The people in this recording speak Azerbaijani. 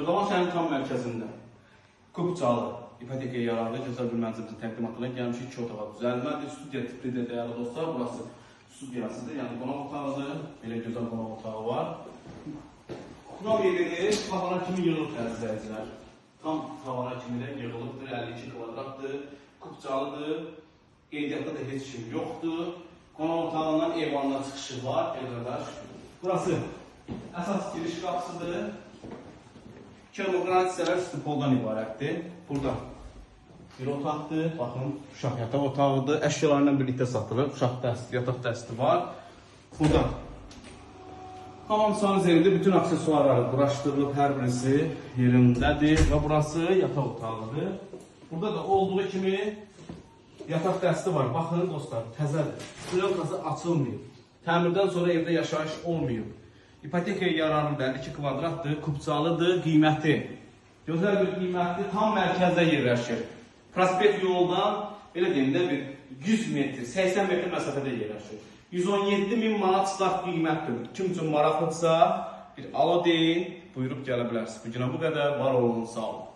Xırdavan şəhərin tam mərkəzində Kupçalı ipotekaya yararlı gözəl bir mənzilimizin təqdimatına gəlmişik. 2 otağa düzəlmədir. Studiya tiplidir dəyərli dostlar. Burası studiyasıdır. Yəni qonaq otağıdır. Belə gözəl qonaq otağı var. Qonaq yerləri tavana kimi yığılıb təzələyicilər. Tam tavana kimi də yığılıbdır. 52 kvadratdır. Kupçalıdır. Qeydiyyatda da heç şey yoxdur. Qonaq otağından eyvanına çıxışı var. Qardaş. Burası əsas giriş qapısıdır. Kermogranit hissələr stipoldan ibarətdir. Burada bir otaqdır. Baxın, uşaq yataq otağıdır. Əşyalarla birlikdə satılır. Uşaq dəsti, yataq dəsti var. Burada hamamçanın üzərində bütün aksesuarları quraşdırılıb, hər birisi yerindədir. Və burası yataq otağıdır. Burada da olduğu kimi yataq dəsti var. Baxın dostlar, təzədir. Plyonası açılmayıb. Təmirdən sonra evdə yaşayış olmayıb. İpotekaya yararlıdır, 52 kvadratdır, Kupçalıdır, qiyməti. Gözəl bir qiymətli, tam mərkəzdə yerləşir. Prospekt yoldan, belə deyim də, bir 100 metr, 80 metr məsafədə yerləşir. 117.000 manat start qiymətdir. Kim üçün maraqlıdırsa, bir alo deyin, buyurub gələ bilərsiniz. Bu günə bu qədər, var olun, sağ olun.